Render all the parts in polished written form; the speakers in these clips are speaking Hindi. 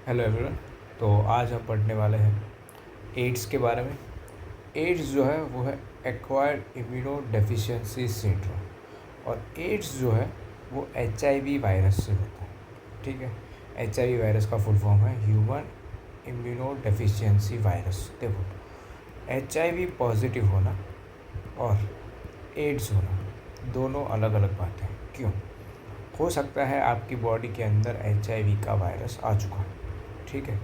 Hello everyone. तो आज हम पढ़ने वाले हैं एड्स के बारे में। एड्स जो है वो है एक्वायर्ड इम्यूनो डेफिशिएंसी सिंड्रोम, और एड्स जो है वो HIV वायरस से होता है। ठीक है, HIV वायरस का फुल फॉर्म है ह्यूमन इम्यूनो डेफिशिएंसी वायरस। देखो, HIV पॉजिटिव होना और एड्स होना दोनों अलग अलग बातें हैं। क्यों? हो सकता है आपकी बॉडी के अंदर HIV का वायरस आ चुका है, ठीक है,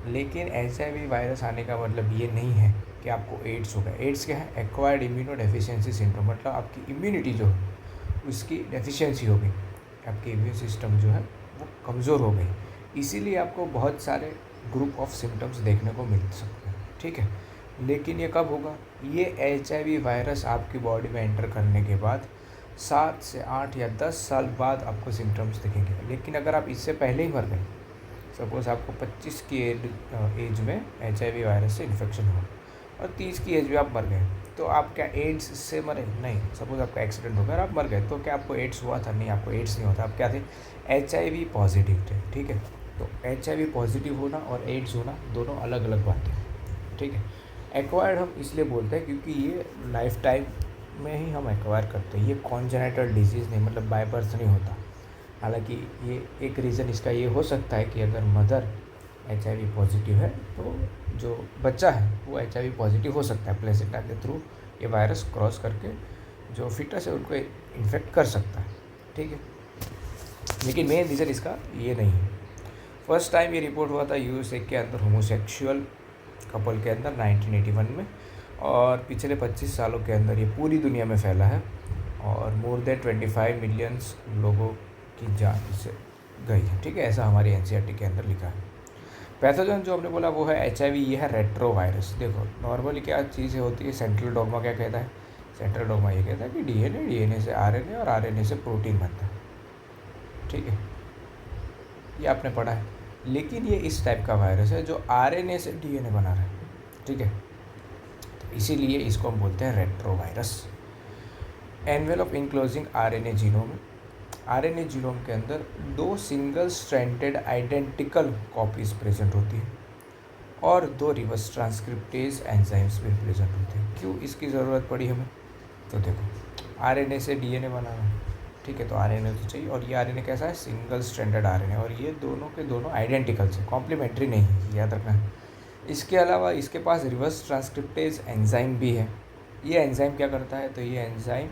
लेकिन HIV वायरस आने का मतलब ये नहीं है कि आपको एड्स हो गया। एड्स क्या है? एक्वायर्ड इम्यूनो डेफिशिएंसी सिंड्रोम, मतलब आपकी इम्यूनिटी जो है उसकी डेफिशिएंसी हो गई, आपकी इम्यून सिस्टम जो है वो कमज़ोर हो गई। इसीलिए आपको बहुत सारे ग्रुप ऑफ सिम्टम्स देखने को मिल सकते हैं, ठीक है। लेकिन ये कब होगा? ये HIV वायरस आपकी बॉडी में एंटर करने के बाद 7 से 8 या 10 साल बाद आपको सिम्टम्स दिखेंगे। लेकिन अगर आप इससे पहले ही मर गए, सपोज़ आपको 25 की एज में HIV वायरस से इन्फेक्शन हुआ और 30 की एज में आप मर गए, तो आप क्या एड्स से मरे? नहीं। सपोज़ आपका एक्सीडेंट हो गया और आप मर गए, तो क्या आपको एड्स हुआ था? नहीं, आपको एड्स नहीं होता। आप क्या थे? HIV पॉजिटिव थे, ठीक है। तो HIV पॉजिटिव होना और एड्स होना दोनों अलग अलग बातें हैं, ठीक है। एक्वायर्ड हम इसलिए बोलते हैं क्योंकि ये लाइफ टाइम में ही हम एक्वायर करते हैं। ये कॉन्जेनिटल डिजीज़ नहीं, मतलब बाय बर्थ नहीं होता। हालांकि ये एक रीज़न इसका ये हो सकता है कि अगर मदर HIV पॉजिटिव है तो जो बच्चा है वो HIV पॉजिटिव हो सकता है। प्लेसेंटा के थ्रू ये वायरस क्रॉस करके जो फिटस है उनको इन्फेक्ट कर सकता है, ठीक है। लेकिन मेन रीज़न इसका ये नहीं है। फर्स्ट टाइम ये रिपोर्ट हुआ था USA के अंदर होमोसेक्सुअल कपल के अंदर 1981 में, और पिछले 25 सालों के अंदर ये पूरी दुनिया में फैला है और मोर देन 25 मिलियंस लोगों की जान इससे गई है, ठीक है। ऐसा हमारी NCERT के अंदर लिखा है। पैथोजन जो हमने बोला वो है HIV, ये है रेट्रो वायरस। देखो, नॉर्मली क्या चीज़ें होती है, सेंट्रल डॉग्मा क्या कहता है? सेंट्रल डॉग्मा ये कहता है कि DNA से RNA और RNA से प्रोटीन बनता है, ठीक है, ये आपने पढ़ा है। लेकिन ये इस टाइप का वायरस है जो RNA से DNA बना रहा है, ठीक है। तो इसीलिए इसको हम बोलते हैं retro virus. Envelope enclosing RNA genome. RNA genome के अंदर 2 single stranded identical copies present होती हैं और 2 रिवर्स ट्रांसक्रिप्टेज एंजाइम्स भी प्रेजेंट होते हैं। क्यों इसकी ज़रूरत पड़ी हमें? तो देखो, RNA से DNA बनाना है, ठीक है, तो RNA तो चाहिए, और ये RNA कैसा है? सिंगल स्ट्रैंडेड RNA, और ये दोनों के दोनों आइडेंटिकल से, कॉम्प्लीमेंट्री नहीं है, याद रखना है। इसके अलावा इसके पास रिवर्स ट्रांसक्रिप्टेज एंजाइम भी है। ये एंजाइम क्या करता है? तो ये एंजाइम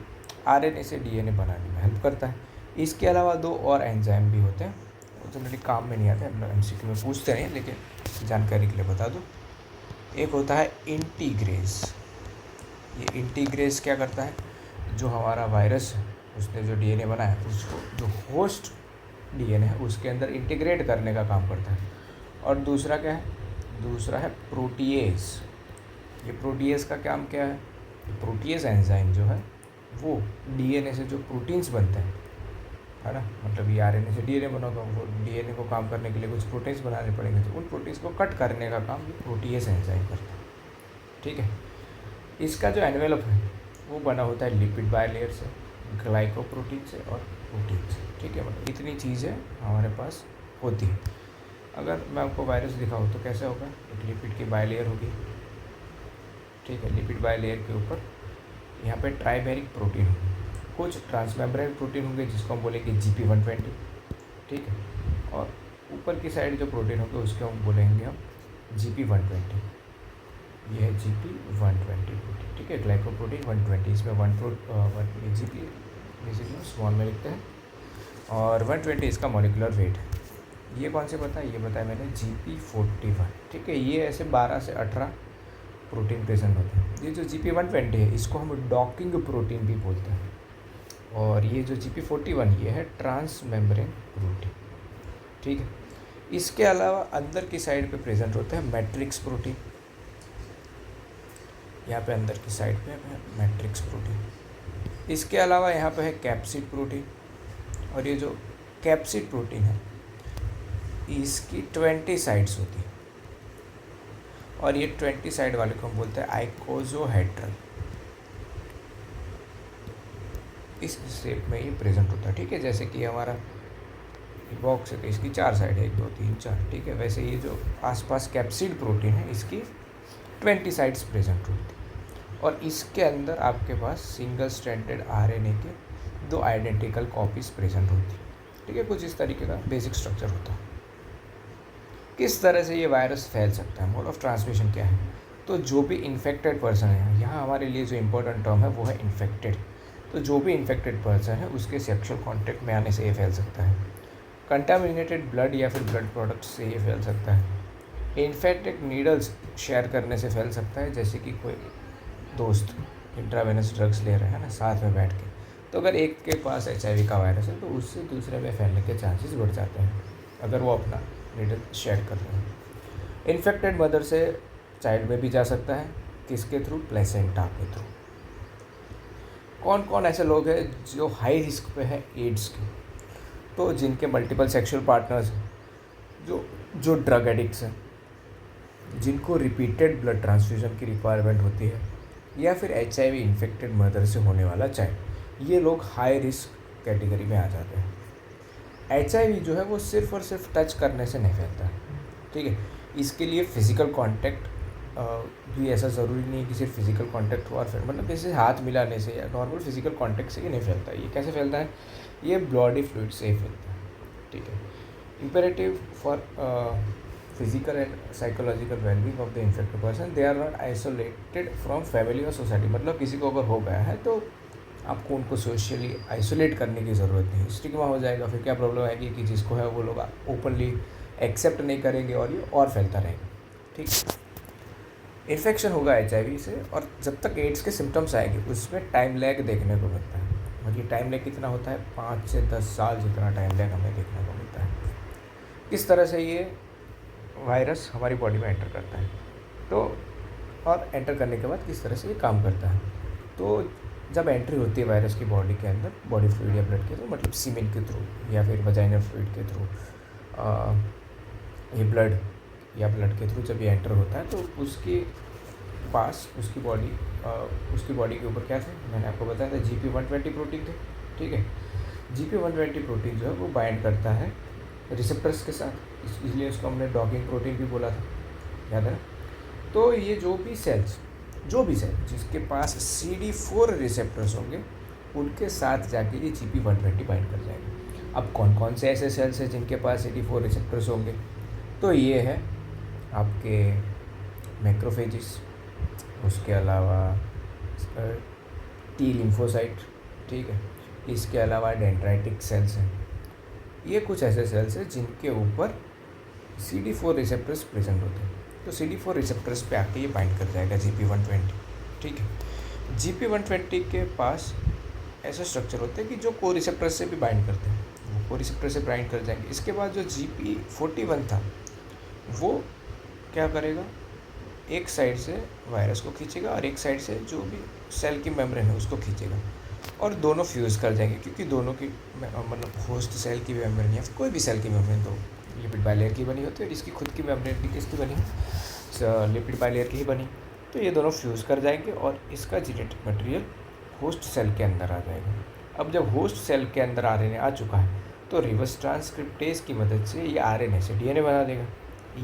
RNA से DNA बनाने में हेल्प करता है। इसके अलावा 2 और एंजाइम भी होते हैं, वो तो मेरे काम में नहीं आते, हम लोग MCQ में पूछते नहीं, लेकिन जानकारी के लिए बता दूँ। एक होता है इंटीग्रेज। ये इंटीग्रेज क्या करता है? जो हमारा वायरस है उसने जो DNA बनाया है उसको जो होस्ट DNA है उसके अंदर इंटीग्रेट करने का काम करता है। और दूसरा क्या है? दूसरा है प्रोटीएज। ये प्रोटीएज का काम क्या है? प्रोटीएज एंजाइम जो है वो DNA से जो प्रोटीन्स बनते हैं, है ना, मतलब ये RNA से DNA बनाओगे, वो DNA को काम करने के लिए कुछ प्रोटीन्स बनाने पड़ेंगे, तो उन प्रोटीन्स को कट करने का काम ये प्रोटीएज एंजाइम करता है, ठीक है। इसका जो एनवेलप है वो बना होता है लिपिड बायलेयर से, ग्लाइकोप्रोटीन से और प्रोटीन से, ठीक है। मतलब इतनी चीज़ें हमारे पास होती है। अगर मैं आपको वायरस दिखाऊँ तो कैसे होगा? एक लिपिड की बायलेयर होगी, ठीक है। लिपिड बायलेयर के ऊपर यहाँ पे ट्राइमेरिक प्रोटीन होगी, कुछ ट्रांसमेम्ब्रेन प्रोटीन होंगे जिसको हम बोलेंगे GP120, ठीक है, और ऊपर की साइड जो प्रोटीन होंगे उसको हम बोलेंगे हम GP120। ये है GP120 प्रोटीन, ठीक है, ग्लाइकोप्रोटीन 120। इसमें 1 GP बेसिकली स्मॉल में लिखते हैं, और 120 इसका मॉलिकुलर वेट है। ये कौन से बताया? ये बताया मैंने GP41, ठीक है। ये ऐसे 12 से 18 प्रोटीन प्रेजेंट होते हैं। ये जो GP120 है इसको हम डॉकिंग प्रोटीन भी बोलते हैं, और ये जो GP41 ये है ट्रांस मेम्ब्रेन प्रोटीन, ठीक है। इसके अलावा अंदर की साइड पे प्रेजेंट होते हैं मैट्रिक्स प्रोटीन। यहाँ पे अंदर की साइड पे है मैट्रिक्स प्रोटीन। इसके अलावा यहाँ पे है कैप्सिड प्रोटीन, और ये जो कैप्सिड प्रोटीन है इसकी 20 साइड्स होती है, और ये 20 साइड वाले को हम बोलते हैं आइकोजोहेड्रल। इस शेप में ये प्रेजेंट होता है, ठीक है। जैसे कि हमारा ये बॉक्स है तो इसकी 4 साइड है, 1 2 3 4, ठीक है। वैसे ये जो आसपास कैप्सिड प्रोटीन है इसकी 20 साइड्स प्रेजेंट होती है और इसके अंदर आपके पास सिंगल स्ट्रैंडेड आरएनए के 2 आइडेंटिकल कॉपीज प्रेजेंट होती है, ठीक है। कुछ इस तरीके का बेसिक स्ट्रक्चर होता है। किस तरह से ये वायरस फैल सकता है, मोड ऑफ ट्रांसमिशन क्या है? तो जो भी इन्फेक्टेड पर्सन है, यहाँ हमारे लिए जो इम्पोर्टेंट टर्म है वो है इन्फेक्टेड। तो जो भी इन्फेक्टेड पर्सन है उसके सेक्सुअल कॉन्टैक्ट में आने से ये फैल सकता है, कंटामिनेटेड ब्लड या फिर ब्लड प्रोडक्ट्स से ये फैल सकता है, इन्फेक्टेड नीडल्स शेयर करने से फैल सकता है, जैसे कि कोई दोस्त इंट्रावेनस ड्रग्स ले रहे हैं ना साथ में बैठ के, तो अगर एक के पास HIV का वायरस है तो उससे दूसरे में फैलने के चांसेस बढ़ जाते हैं अगर वो अपना नीडल शेयर कर रहे हैं। इन्फेक्टेड मदर से चाइल्ड में भी जा सकता है, किसके थ्रू? प्लेसेंटा के थ्रू। कौन कौन ऐसे लोग हैं जो हाई रिस्क पे है एड्स के? तो जिनके मल्टीपल सेक्सुअल पार्टनर्स हैं, जो ड्रग एडिक्ट्स हैं, जिनको रिपीटेड ब्लड ट्रांसफ्यूजन की रिक्वायरमेंट होती है, या फिर HIV इन्फेक्टेड मदर से होने वाला चाइल्ड, ये लोग हाई रिस्क कैटेगरी में आ जाते हैं। HIV जो है वो सिर्फ और सिर्फ टच करने से नहीं फैलता है, ठीक है। इसके लिए फिज़िकल कांटेक्ट भी ऐसा ज़रूरी नहीं है कि सिर्फ फिज़िकल कांटेक्ट हो और फिर मतलब जैसे हाथ मिलाने से या नॉर्मल फिज़िकल कांटेक्ट से ही नहीं फैलता है। ये कैसे फैलता है? ये बॉडी फ्लूइड से ही फैलता है, ठीक है। Imperative for physical and psychological wellbeing of the infected person, they are not isolated from family और सोसाइटी। मतलब किसी को अगर हो गया है तो आपको उनको सोशली आइसोलेट करने की ज़रूरत नहीं है। स्टिग्मा हो जाएगा, फिर क्या प्रॉब्लम आएगी कि जिसको है वो लोग ओपनली एक्सेप्ट नहीं करेंगे और ये और फैलता रहेगा, ठीक है। इन्फेक्शन होगा HIV से और जब तक एड्स के सिम्टम्स आएंगे उसमें टाइम लैग देखने को मिलता है। और ये टाइम लैग कितना होता है? 5 से 10 साल जितना टाइम लैग हमें देखने को मिलता है। किस तरह से ये वायरस हमारी बॉडी में एंटर करता है, तो और एंटर करने के बाद किस तरह से ये काम करता है? तो जब एंट्री होती है वायरस की बॉडी के अंदर, बॉडी फ्लूइड या ब्लड के थ्रू, मतलब सीमेन के थ्रू या फिर वजाइनल फ्लूइड के थ्रू, ये ब्लड के थ्रू जब ये एंटर होता है तो उसके पास उसकी बॉडी के ऊपर क्या थे? मैंने आपको बताया था GP120 प्रोटीन थे, ठीक है। GP120 प्रोटीन जो है वो बाइंड करता है रिसेप्टर्स के साथ, इसलिए उसको हमने डॉकिंग प्रोटीन भी बोला था, याद है ना। तो ये जो भी सेल जिसके पास CD4 रिसेप्टर्स होंगे उनके साथ जाके ये GP120 बाइंड कर जाएंगे। अब कौन कौन से ऐसे सेल्स हैं जिनके पास CD4 रिसेप्टर्स होंगे? तो ये है आपके मैक्रोफेजिस, उसके अलावा T लिम्फोसाइट, ठीक है। इसके अलावा डेंड्राइटिक सेल्स हैं। ये कुछ ऐसे सेल्स हैं जिनके ऊपर CD4 रिसेप्टर्स प्रेजेंट होते हैं। तो CD4 रिसेप्टर्स पे आके ये बाइंड कर जाएगा GP120, ठीक है। GP120 के पास ऐसे स्ट्रक्चर होते हैं कि जो को रिसेप्टर से भी बाइंड करते हैं, वो को रिसेप्टर से बाइंड कर जाएंगे। इसके बाद जो GP41 था वो क्या करेगा? एक साइड से वायरस को खींचेगा और एक साइड से जो भी सेल की मेम्ब्रेन है उसको खींचेगा और दोनों फ्यूज़ कर जाएंगे, क्योंकि दोनों की मतलब होस्ट सेल की मेम्ब्रेन या कोई भी सेल की मेम्ब्रेन तो लिपिड बाइलेयर की बनी होती है और इसकी खुद की मेम्ब्रेन भी किसकी बनी है? लिपिड बाइलेयर की ही बनी। तो ये दोनों फ्यूज़ कर जाएंगे और इसका जेनेटिक मटेरियल होस्ट सेल के अंदर आ जाएगा। अब जब होस्ट सेल के अंदर RNA आ चुका है तो रिवर्स ट्रांसक्रिप्टेज की मदद से ये RNA से DNA बना देगा।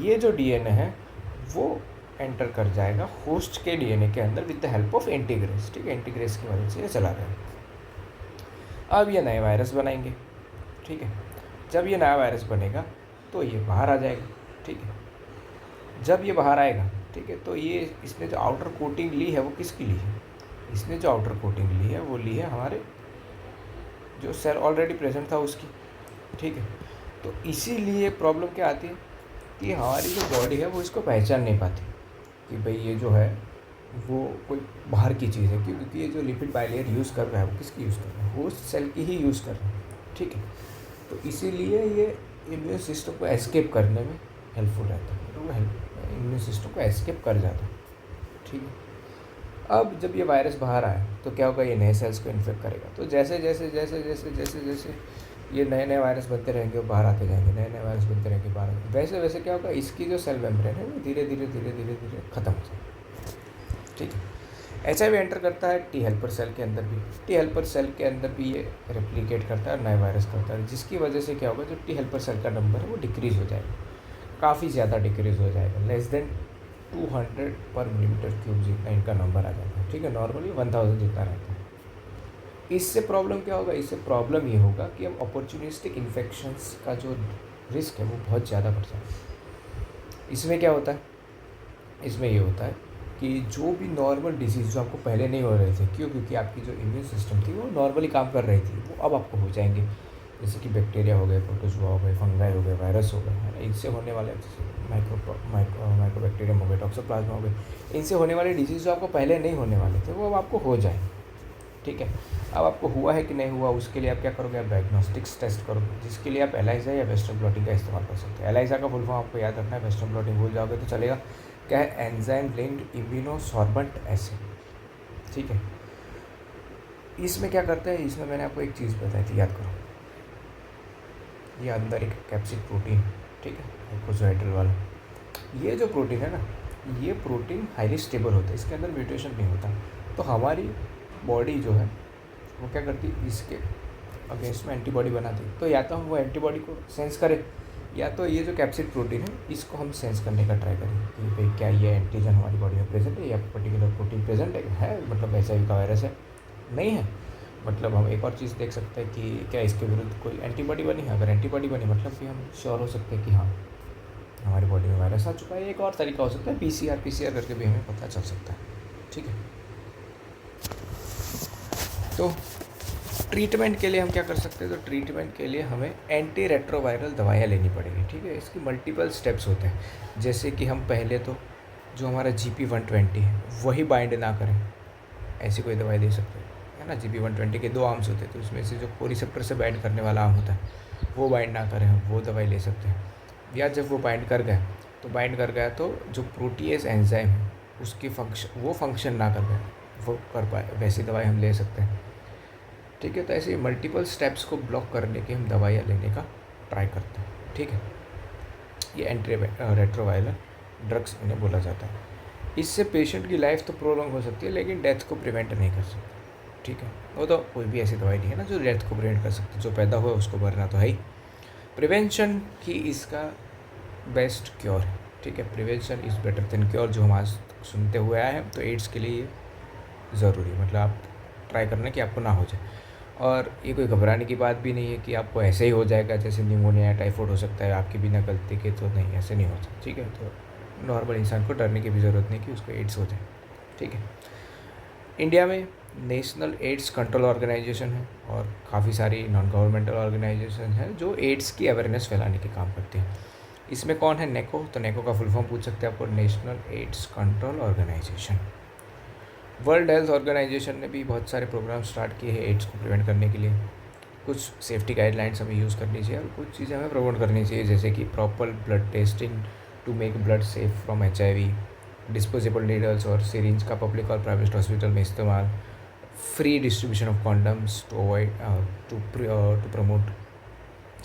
ये जो DNA है वो एंटर कर जाएगा होस्ट के DNA के अंदर विद द हेल्प ऑफ इंटीग्रेस, ठीक है। इंटीग्रेस की मदद से ये चला जाएगा। अब ये नए वायरस बनाएंगे, ठीक है। जब ये नया वायरस बनेगा तो ये बाहर आ जाएगा, ठीक है। जब ये बाहर आएगा, ठीक है, तो ये इसने जो आउटर कोटिंग ली है वो किसकी ली है? इसने जो आउटर कोटिंग ली है वो ली है हमारे जो सेल ऑलरेडी प्रेजेंट था उसकी, ठीक है। तो इसीलिए प्रॉब्लम क्या आती है कि हमारी जो बॉडी है वो इसको पहचान नहीं पाती कि भाई ये जो है वो कोई बाहर की चीज़ है, क्योंकि ये जो लिपिड बाइलेयर यूज़ कर रहा है वो किसकी यूज़ कर रहा है? होस्ट सेल की ही यूज़ कर रहा है, ठीक है। तो इसीलिए ये इम्यून सिस्टम को एस्केप करने में हेल्पफुल रहता है, तो वो इम्यून सिस्टम को एस्केप कर जाता है, ठीक है। अब जब ये वायरस बाहर आए तो क्या होगा? ये नए सेल्स को इन्फेक्ट करेगा। तो जैसे जैसे ये नए नए वायरस बनते रहेंगे वो बाहर आते जाएंगे, नए नए वायरस बनते रहेंगे बाहर, वैसे वैसे क्या होगा? इसकी जो सेल मेम्ब्रेन है वो धीरे धीरे ख़त्म हो जाएगी, ठीक है। HIV एंटर करता है टी हेल्पर सेल के अंदर भी, टी हेल्पर सेल के अंदर भी ये रेप्लिकेट करता है और नए वायरस करता है, जिसकी वजह से क्या होगा, जो टी हेल्पर सेल का नंबर है वो डिक्रीज़ हो जाएगा, काफ़ी ज़्यादा डिक्रीज़ हो जाएगा, लेस देन 200 पर मिलीमीटर क्यूब जितना इनका नंबर आ जाता है, ठीक है। नॉर्मली 1000 जितना रहता है। इससे प्रॉब्लम क्या होगा, इससे प्रॉब्लम ये होगा कि हम अपॉर्चुनिस्टिक इन्फेक्शंस का जो रिस्क है वो बहुत ज़्यादा बढ़ जाता है। इसमें क्या होता है, इसमें ये होता है कि जो भी नॉर्मल डिजीज़ जो आपको पहले नहीं हो रहे थे, क्यों, क्योंकि आपकी जो इम्यून सिस्टम थी वो नॉर्मली काम कर रही थी, वो अब आपको हो जाएंगे, जैसे कि बैक्टीरिया हो गए, प्रोटोजोआ हो गए, फंगाई हो गए, वायरस हो गए, है ना, इनसे होने वाले माइक्रोबैक्टीरियम हो गए, टॉक्सोप्लाज्मा हो गए, इनसे होने वाले डिजीज़ जो आपको पहले नहीं होने वाले थे वो अब आपको हो जाएंगे, ठीक है। अब आपको हुआ है कि नहीं हुआ, उसके लिए आप क्या करोगे, आप डायग्नोस्टिक्स टेस्ट करोगे, जिसके लिए आप एलाइजा या वेस्टर्न ब्लॉटिंग का इस्तेमाल कर सकते हैं। एलाइजा का फुल फॉर्म आपको याद रखना है, वेस्टर्न ब्लॉटिंग भूल जाओगे तो चलेगा। क्या है, एंजाइम लिंक्ड इम्यूनोसॉर्बेंट एसिड, ठीक है। इसमें क्या करते हैं, इसमें मैंने आपको एक चीज़ बताई थी, याद करो, ये अंदर एक कैप्सिड प्रोटीन, ठीक है, ग्लाइकोसाइडल वाला, ये जो प्रोटीन है ना, ये प्रोटीन हाईली स्टेबल होता है, इसके अंदर म्यूटेशन नहीं होता। तो हमारी बॉडी जो है वो क्या करती है, इसके अगेंस्ट में एंटीबॉडी बनाती है। तो या तो हम वो एंटीबॉडी को सेंस करें, या तो ये जो कैप्सिड प्रोटीन है इसको हम सेंस करने का ट्राई करें कि भाई क्या ये एंटीजन हमारी बॉडी में प्रेजेंट है, या पर्टिकुलर प्रोटीन प्रेजेंट है, मतलब HIV का वायरस है, नहीं है, मतलब हम एक और चीज़ देख सकते हैं कि क्या इसके विरुद्ध कोई एंटीबॉडी बनी है। अगर एंटीबॉडी बनी मतलब कि हम श्योर हो सकते हैं कि हाँ हमारी बॉडी में वायरस आ चुका है। एक और तरीका हो सकता है PCR करके भी हमें पता चल सकता है, ठीक है। तो ट्रीटमेंट के लिए हम क्या कर सकते हैं, तो ट्रीटमेंट के लिए हमें एंटी रेट्रोवायरल दवाइयाँ लेनी पड़ेगी, ठीक है। इसकी मल्टीपल स्टेप्स होते हैं, जैसे कि हम पहले तो जो हमारा GP120 है वही बाइंड ना करें, ऐसी कोई दवाई दे सकते हैं, है ना। GP120 के 2 आर्म्स होते हैं, तो उसमें से जो कोरिसेप्टर से बाइंड करने वाला आर्म होता है वो बाइंड ना करें, हम वो दवाई ले सकते हैं। या जब वो बाइंड कर गया तो जो प्रोटीएज एंजाइम है उसकी फंक्शन ना कर पाए, वो कर पाए, वैसी दवाई हम ले सकते हैं, ठीक है। तो ऐसे मल्टीपल स्टेप्स को ब्लॉक करने की हम दवाइयाँ लेने का ट्राई करते हैं, ठीक है। ये एंटी रेट्रोवायरल ड्रग्स इन्हें बोला जाता है। इससे पेशेंट की लाइफ तो प्रोलॉन्ग हो सकती है, लेकिन डेथ को प्रिवेंट नहीं कर सकती, ठीक है। वो तो कोई भी ऐसी दवाई नहीं है ना जो डेथ को प्रिवेंट कर सकती, जो पैदा हुआ उसको मरना तो है ही। प्रिवेंशन ही इसका बेस्ट क्योर है, ठीक है। Prevention is better than cure, जो हम आज सुनते हुए आए हैं। तो एड्स के लिए ज़रूरी, मतलब आप ट्राई करना कि आपको ना हो जाए, और ये कोई घबराने की बात भी नहीं है कि आपको ऐसे ही हो जाएगा, जैसे निमोनिया या टाइफाइड हो सकता है आपकी बिना गलती के, तो नहीं, ऐसे नहीं होता, ठीक है। तो नॉर्मल इंसान को डरने की भी ज़रूरत नहीं कि उसको एड्स हो जाए, ठीक है। इंडिया में नेशनल एड्स कंट्रोल ऑर्गेनाइजेशन है और काफ़ी सारी नॉन गवर्नमेंटल ऑर्गेनाइजेशन है जो एड्स की अवेयरनेस फैलाने के काम करती हैं। इसमें कौन है, नेको, तो नेको का फुल फॉर्म पूछ सकते हैं आपको, national AIDS control organisation. World health organisation ने भी बहुत सारे प्रोग्राम स्टार्ट किए हैं एड्स को प्रिवेंट करने के लिए। कुछ सेफ्टी गाइडलाइंस हमें यूज़ करनी चाहिए और कुछ चीज़ें हमें प्रमोट करनी चाहिए, जैसे कि proper blood testing to make blood safe from HIV, disposable needles और सिरिंज का पब्लिक और प्राइवेट हॉस्पिटल में इस्तेमाल, free distribution of condoms to avoid to promote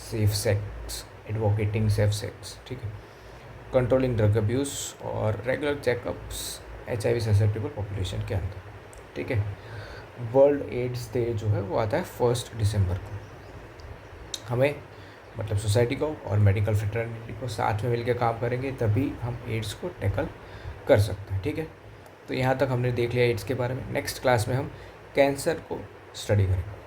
safe sex, advocating safe sex, ठीक है। कंट्रोलिंग ड्रग अब्यूज़ और regular checkups HIV susceptible population के अंदर, ठीक है। वर्ल्ड एड्स डे जो है वो आता है 1 दिसंबर को। हमें मतलब सोसाइटी को और मेडिकल फ्रेटर्निटी को साथ में मिलकर काम करेंगे तभी हम एड्स को टैकल कर सकते हैं, ठीक है। तो यहाँ तक हमने देख लिया एड्स के बारे में। नेक्स्ट क्लास में हम कैंसर को स्टडी करेंगे।